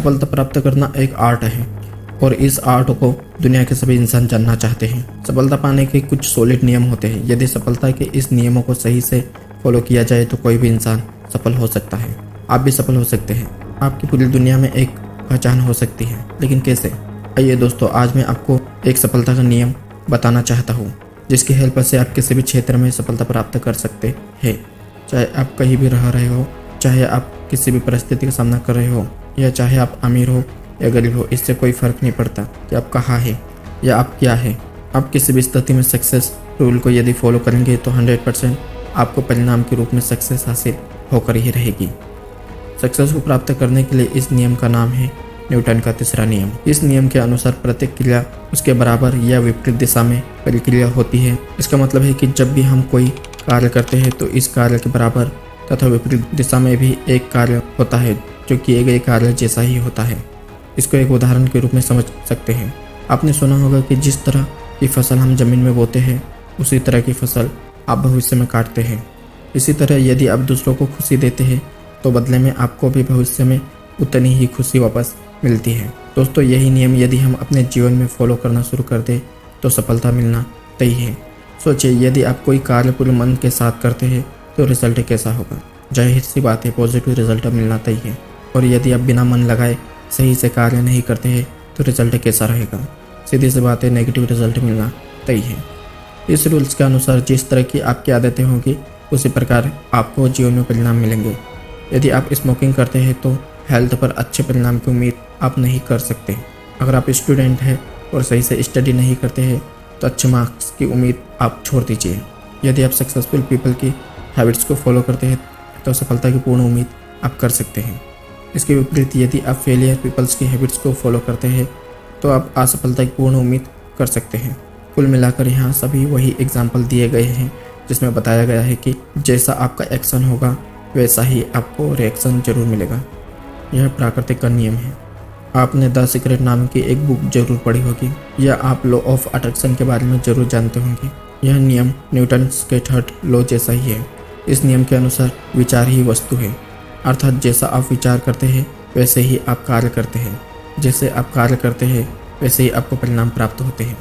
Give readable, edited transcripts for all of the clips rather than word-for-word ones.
सफलता प्राप्त करना एक आर्ट है और इस आर्ट को दुनिया के सभी इंसान जानना चाहते हैं। सफलता पाने के कुछ सॉलिड नियम होते हैं। यदि सफलता के इस नियमों को सही से फॉलो किया जाए तो कोई भी इंसान सफल हो सकता है। आप भी सफल हो सकते हैं। आपकी पूरी दुनिया में एक पहचान हो सकती है, लेकिन कैसे? आइए दोस्तों, आज मैं आपको एक सफलता का नियम बताना चाहता हूँ जिसकी हेल्प से आप किसी भी क्षेत्र में सफलता प्राप्त कर सकते हैं। चाहे आप कहीं भी रह रहे हो, चाहे आप किसी भी परिस्थिति का सामना कर रहे हो, या चाहे आप अमीर हो या गरीब हो, इससे कोई फर्क नहीं पड़ता कि आप कहाँ हैं या आप क्या है। आप किसी भी स्थिति में सक्सेस रूल को यदि फॉलो करेंगे तो 100% आपको परिणाम के रूप में सक्सेस हासिल होकर ही रहेगी। सक्सेस को प्राप्त करने के लिए इस नियम का नाम है न्यूटन का तीसरा नियम। इस नियम के अनुसार प्रत्येक क्रिया उसके बराबर या विपरीत दिशा में परिक्रिया होती है। इसका मतलब है कि जब भी हम कोई कार्य करते हैं तो इस कार्य के बराबर तथा विपरीत दिशा में भी एक कार्य होता है जो किए गए कार्य जैसा ही होता है। इसको एक उदाहरण के रूप में समझ सकते हैं। आपने सुना होगा कि जिस तरह की फसल हम जमीन में बोते हैं उसी तरह की फसल आप भविष्य में काटते हैं। इसी तरह यदि आप दूसरों को खुशी देते हैं तो बदले में आपको भी भविष्य में उतनी ही खुशी वापस मिलती है। दोस्तों, यही नियम यदि हम अपने जीवन में फॉलो करना शुरू कर दें तो सफलता मिलना तय है। सोचिए, यदि आप कोई कार्य पूरे मन के साथ करते हैं तो रिजल्ट कैसा होगा? जाहिर सी बात है, पॉजिटिव रिजल्ट मिलना तय है। और यदि आप बिना मन लगाए सही से कार्य नहीं करते हैं तो रिजल्ट कैसा रहेगा? सीधी सी बात है, नेगेटिव रिजल्ट मिलना तय है। इस रूल्स के अनुसार जिस तरह की आपकी आदतें होंगी उसी प्रकार आपको जीवन में परिणाम मिलेंगे। यदि आप स्मोकिंग करते हैं तो हेल्थ पर अच्छे परिणाम की उम्मीद आप नहीं कर सकते। अगर आप स्टूडेंट हैं और सही से स्टडी नहीं करते हैं तो अच्छे मार्क्स की उम्मीद आप छोड़ दीजिए। यदि आप सक्सेसफुल पीपल की हैबिट्स को फॉलो करते हैं तो सफलता की पूर्ण उम्मीद आप कर सकते हैं। इसके विपरीत यदि आप फेलियर पीपल्स की हैबिट्स को फॉलो करते हैं तो आप असफलता की पूर्ण उम्मीद कर सकते हैं। कुल मिलाकर यहाँ सभी वही एग्जाम्पल दिए गए हैं जिसमें बताया गया है कि जैसा आपका एक्शन होगा वैसा ही आपको रिएक्शन जरूर मिलेगा। यह प्रकृति का नियम है। आपने द सीक्रेट नाम की एक बुक जरूर पढ़ी होगी या आप लॉ ऑफ अट्रैक्शन के बारे में जरूर जानते होंगे। यह नियम न्यूटन के थर्ड लॉ जैसा ही है। इस नियम के अनुसार विचार ही वस्तु है, अर्थात जैसा आप विचार करते हैं वैसे ही आप कार्य करते हैं। जैसे आप कार्य करते हैं वैसे ही आपको परिणाम प्राप्त होते हैं।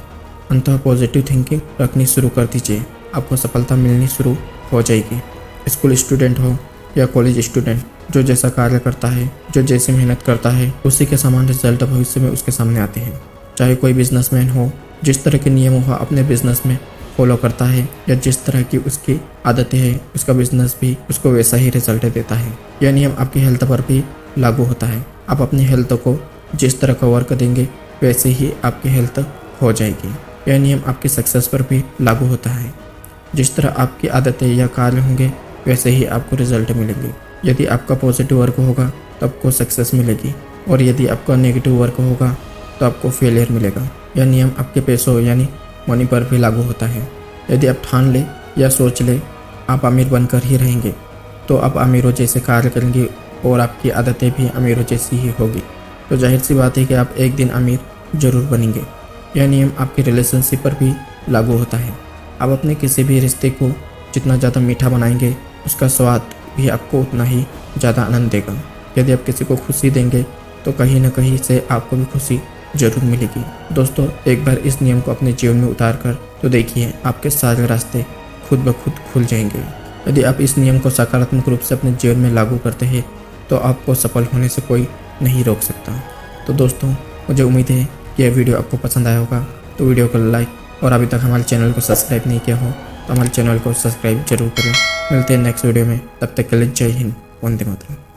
अंततः पॉजिटिव थिंकिंग रखनी शुरू कर दीजिए, आपको सफलता मिलनी शुरू हो जाएगी। स्कूल स्टूडेंट हो या कॉलेज स्टूडेंट, जो जैसा कार्य करता है, जो जैसी मेहनत करता है, उसी के समान रिजल्ट भविष्य में उसके सामने आते हैं। चाहे कोई बिजनेसमैन हो, जिस तरह के नियम हो अपने बिजनेस में फॉलो करता है या जिस तरह की उसकी आदतें हैं उसका बिजनेस भी उसको वैसा ही रिजल्ट देता है। यह नियम आपकी हेल्थ पर भी लागू होता है। आप अपनी हेल्थ को जिस तरह का वर्क देंगे वैसे ही आपकी हेल्थ हो जाएगी। यह नियम आपकी सक्सेस पर भी लागू होता है। जिस तरह आपकी आदतें या कार्य होंगे वैसे ही आपको रिजल्ट मिलेंगे। यदि आपका पॉजिटिव वर्क होगा तो आपको सक्सेस मिलेगी और यदि आपका नेगेटिव वर्क होगा तो आपको फेलियर मिलेगा। यह नियम आपके पैसों यानी मनी पर भी लागू होता है। यदि आप ठान ले या सोच ले आप अमीर बनकर ही रहेंगे तो आप अमीरों जैसे कार्य करेंगे और आपकी आदतें भी अमीरों जैसी ही होगी। तो जाहिर सी बात है कि आप एक दिन अमीर जरूर बनेंगे। यह नियम आपकी रिलेशनशिप पर भी लागू होता है। आप अपने किसी भी रिश्ते को जितना ज़्यादा मीठा बनाएंगे उसका स्वाद भी आपको उतना ही ज़्यादा आनंद देगा। यदि आप किसी को खुशी देंगे तो कहीं ना कहीं से आपको भी खुशी जरूर मिलेगी। दोस्तों, एक बार इस नियम को अपने जीवन में उतार कर तो देखिए, आपके सारे रास्ते खुद ब खुद खुल जाएंगे। यदि आप इस नियम को सकारात्मक रूप से अपने जीवन में लागू करते हैं तो आपको सफल होने से कोई नहीं रोक सकता। तो दोस्तों, मुझे उम्मीद है कि यह वीडियो आपको पसंद आया होगा। तो वीडियो को लाइक और अभी तक हमारे चैनल को सब्सक्राइब नहीं किया हो तो हमारे चैनल को सब्सक्राइब जरूर करें। मिलते हैं नेक्स्ट वीडियो में, तब तक के लिए जय हिंद, वंदे मातरम।